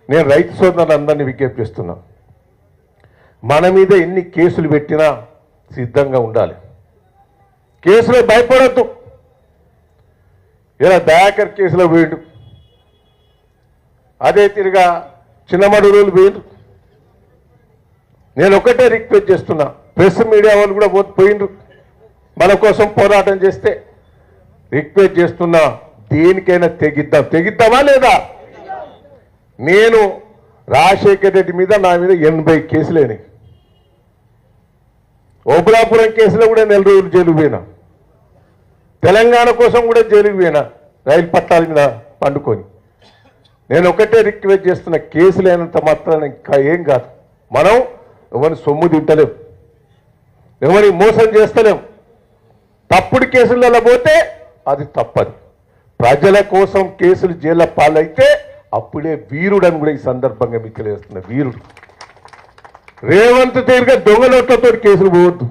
నేను రైతు సోదరులందరినీ విజ్ఞప్తి చేస్తున్నా, మన మీద ఎన్ని కేసులు పెట్టినా సిద్ధంగా ఉండాలి. కేసులో భయపడద్దు. ఇలా దయాకర్ కేసులో పోయిండు, అదే తిరిగా చిన్నమడుగులు పోయిండు. నేను ఒకటే రిక్వెస్ట్ చేస్తున్నా, ప్రెస్ మీడియా వాళ్ళు కూడా పోయిండ్రు మన కోసం పోరాటం చేస్తే. రిక్వెస్ట్ చేస్తున్నా, దేనికైనా తెగిద్దామా లేదా? నేను రాజశేఖర్ రెడ్డి మీద నా మీద 80 కేసులేని, ఓబులాపురం కేసులో కూడా 4 రోజులు జైలుకు పోయినా, తెలంగాణ కోసం కూడా జైలుకు పోయినా, రైలు పట్టాల మీద పండుకొని. నేను ఒకటే రిక్వెస్ట్ చేస్తున్న, కేసులు అయినంత మాత్రాన ఇంకా ఏం కాదు. మనం ఎవరిని సొమ్ము తింటలేం, ఎవరిని మోసం చేస్తలేం. తప్పుడు కేసులలో పోతే అది తప్పదు. ప్రజల కోసం కేసులు జైళ్ళ పాలైతే అప్పుడే వీరుడు అని కూడా ఈ సందర్భంగా మీకు తెలియజేస్తున్న. వీరుడు రేవంత్ తీరుగా దొంగలోట్లతో కేసులు పోవద్దు.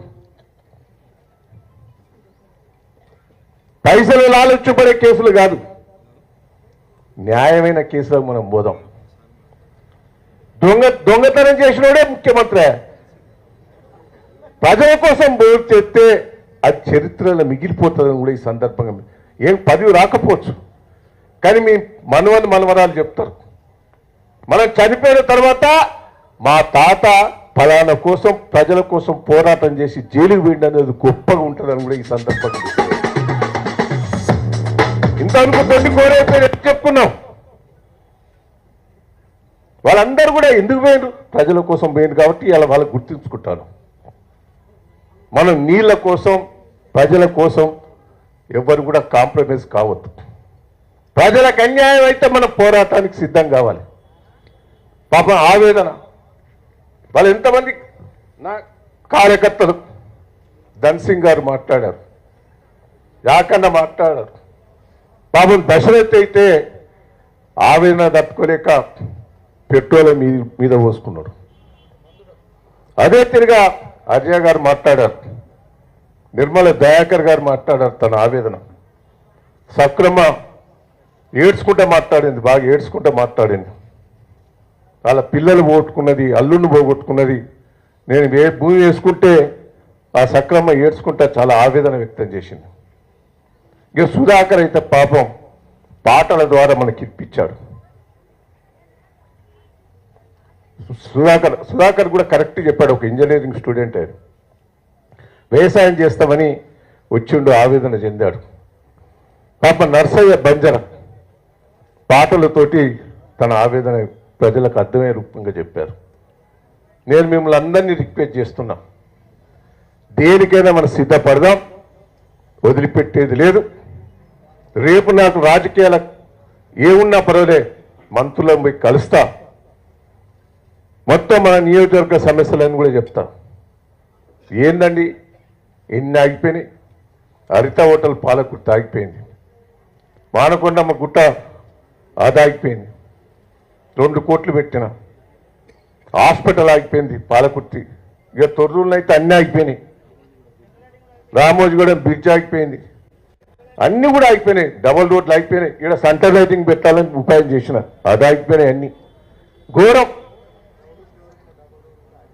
పైసలు లాలొచ్చిపడే కేసులు కాదు, న్యాయమైన కేసులకు మనం పోదాం. దొంగతనం చేసినోడే ముఖ్యమంత్రి. ప్రజల కోసం బోర్డు చేస్తే అది చరిత్రలో మిగిలిపోతుందని కూడా ఈ సందర్భంగా, ఏం పదవి రాకపోవచ్చు కానీ మీ మనవరాలు చెప్తారు, మనం చనిపోయిన తర్వాత మా తాత ఫలానా కోసం ప్రజల కోసం పోరాటం చేసి జైలుకు పోయింది అనేది గొప్పగా ఉంటుందని కూడా ఈ సందర్భంగా ఇంతవరకు కొన్ని కోరైపోయి చెప్పుకున్నాం. వాళ్ళందరూ కూడా ఎందుకు పోయిండ్రు? ప్రజల కోసం పోయింది కాబట్టి ఇలా వాళ్ళకు గుర్తించుకుంటాను. మనం నీళ్ళ కోసం ప్రజల కోసం ఎవరు కూడా కాంప్రమైజ్ కావద్దు. ప్రజలకు అన్యాయం అయితే మనం పోరాటానికి సిద్ధం కావాలి. పాపం ఆవేదన వాళ్ళు ఎంతమంది నా కార్యకర్తలు, ధన్సింగ్ గారు మాట్లాడారు, యాకన్న మాట్లాడారు. పాపం దశరథ్ అయితే ఆవేదన తట్టుకోలేక పెట్రోల్ మీద పోసుకున్నాడు. అదే తిరిగా అజయ్ గారు మాట్లాడారు, నిర్మల దయాకర్ గారు మాట్లాడారు తన ఆవేదన. సక్రమ ఏడ్చుకుంటే మాట్లాడింది, బాగా ఏడ్చుకుంటే మాట్లాడింది. వాళ్ళ పిల్లలు పోగొట్టుకున్నది, అల్లుడిని పోగొట్టుకున్నది. నేను భూమి వేసుకుంటే ఆ సక్రమ ఏడ్చుకుంటే చాలా ఆవేదన వ్యక్తం చేసింది. ఇక సుధాకర్ అయితే పాపం పాటల ద్వారా మనకి ఇప్పించాడు. సుధాకర్ కూడా కరెక్ట్ చెప్పాడు. ఒక ఇంజనీరింగ్ స్టూడెంట్ ఆయన, వ్యవసాయం చేస్తామని వచ్చిండు, ఆవేదన చెందాడు. పాప నర్సయ్య బంజర పాటలతోటి తన ఆవేదన ప్రజలకు అర్థమయ్యే రూపంగా చెప్పారు. నేను మిమ్మల్ని అందరినీ రిక్వెస్ట్ చేస్తున్నా, దేనికైనా మనం సిద్ధపడదాం, వదిలిపెట్టేది లేదు. రేపు నాకు రాజకీయాల ఏమున్నా పర్వాలే, మంత్రులను పోయి కలుస్తా, మొత్తం మన నియోజకవర్గ సమస్యలను కూడా చెప్తా. ఏందండి ఎన్ని ఆగిపోయినాయి? హరిత హోటల్ పాలకుర్తి ఆగిపోయింది, మానకొండమ్మ గుట్ట అది ఆగిపోయింది, 2 కోట్లు పెట్టిన హాస్పిటల్ ఆగిపోయింది పాలకుర్తి. ఇక తొర్రూరులో అయితే అన్నీ ఆగిపోయినాయి, రామోజీగూడెం బ్రిడ్జ్ ఆగిపోయింది, అన్నీ కూడా ఆగిపోయినాయి. డబల్ రోడ్లు ఆగిపోయినాయి. ఇక్కడ సెంటర్ లైటింగ్ పెట్టాలని ఉపాయం చేసిన, అది ఆగిపోయినాయి. అన్నీ ఘోరం.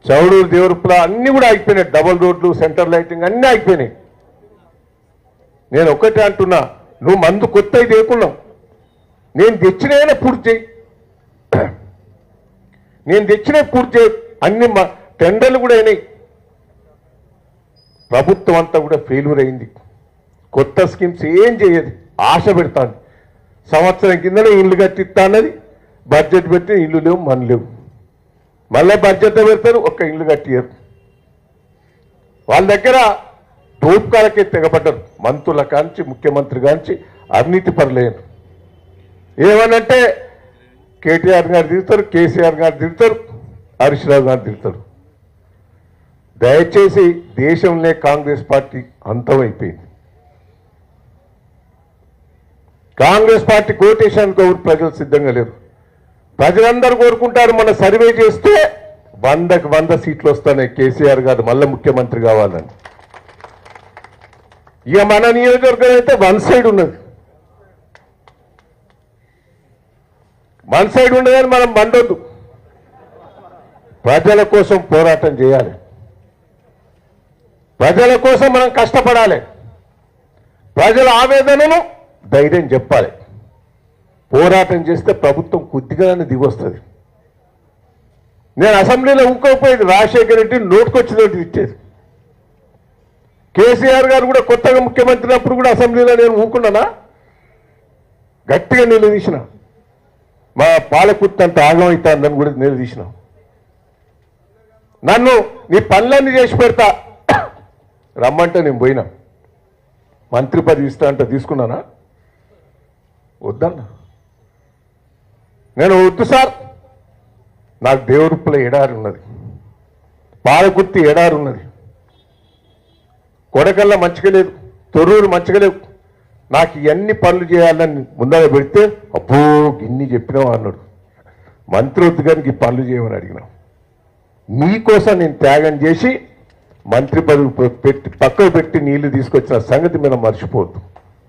చౌడూరు దేవరుపుల అన్నీ కూడా ఆగిపోయినాయి. డబల్ రోడ్లు, సెంటర్ లైటింగ్ అన్నీ ఆగిపోయినాయి. నేను ఒక్కటే అంటున్నా, నువ్వు మందు కొత్త లేకున్నావు, నేను తెచ్చినైనా పూర్తి చేయి, నేను తెచ్చినా పూర్తి చేయి. అన్ని టెండర్లు కూడా అయినాయి. ప్రభుత్వం అంతా కూడా ఫెయిల్యూర్ అయింది. కొత్త స్కీమ్స్ ఏం చేయదు, ఆశ పెడతాను. సంవత్సరం కిందనే ఇల్లు కట్టిస్తా అన్నది, బడ్జెట్ పెడితే ఇల్లు లేవు, మన లేవు. మళ్ళీ బడ్జెట్ పెడతారు, ఒక్క ఇల్లు కట్టియరు. వాళ్ళ దగ్గర దోపుకాలకే తెగబడ్డారు. మంత్రుల కాంచి, ముఖ్యమంత్రి కాంచి అవినీతి పరులేను. ఏమనంటే కేటీఆర్ గారు తిరుగుతారు, కేసీఆర్ గారు తిరుగుతారు, హరీష్ రావు గారు తిరుగుతారు. దయచేసి దేశంలో కాంగ్రెస్ పార్టీ అంతమైపోయింది. కాంగ్రెస్ పార్టీ కోటేషన్కి ఎవరు ప్రజలు సిద్ధంగా లేరు. ప్రజలందరూ కోరుకుంటారు, మన సర్వే చేస్తే 100కి 100 సీట్లు వస్తాయి, కేసీఆర్ గారు మళ్ళీ ముఖ్యమంత్రి కావాలని. ఇక మన నియోజకవర్గం అయితే 1 సైడ్ ఉన్నది. మన సైడ్ ఉండదని మనం బండొద్దు. ప్రజల కోసం పోరాటం చేయాలి, ప్రజల కోసం మనం కష్టపడాలి, ప్రజల ఆవేదనను ధైర్యం చెప్పాలి. పోరాటం చేస్తే ప్రభుత్వం కొద్దిగానే దిగొస్తుంది. నేను అసెంబ్లీలో ఊకపోయేది, రాజశేఖర రెడ్డి నోటుకొచ్చినట్టు ఇచ్చేది. కేసీఆర్ గారు కూడా కొత్తగా ముఖ్యమంత్రి అప్పుడు కూడా అసెంబ్లీలో నేను ఊకున్నానా, గట్టిగా నిలదీసిన. మా పాలకుర్తి అంత ఆగమవుతుందని కూడా నిలదీసిన. నన్ను నీ పనులన్నీ చేసి పెడతా రమ్మంటే నేను పోయినా. మంత్రి పదవి ఇస్తా అంటే తీసుకున్నానా? వద్దన్నా. నేను వద్దు సార్, నాకు దేవుడుప్పుల ఎడారి ఉన్నది, పాలకుర్తి ఎడారి ఉన్నది, కొడకల్లా మంచిగా లేదు, తొర్రూరు మంచిగా లేవు, నాకు ఇవన్నీ పనులు చేయాలని ముందర పెడితే అబ్బో గిన్ని చెప్పినావు అన్నాడు. మంత్రి వద్దు గారికి పనులు చేయమని అడిగినాం. మీకోసం నేను త్యాగం చేసి మంత్రి పదవి పెట్టి పక్కకు పెట్టి నీళ్లు తీసుకొచ్చిన సంగతి మీద మర్చిపోవద్దు.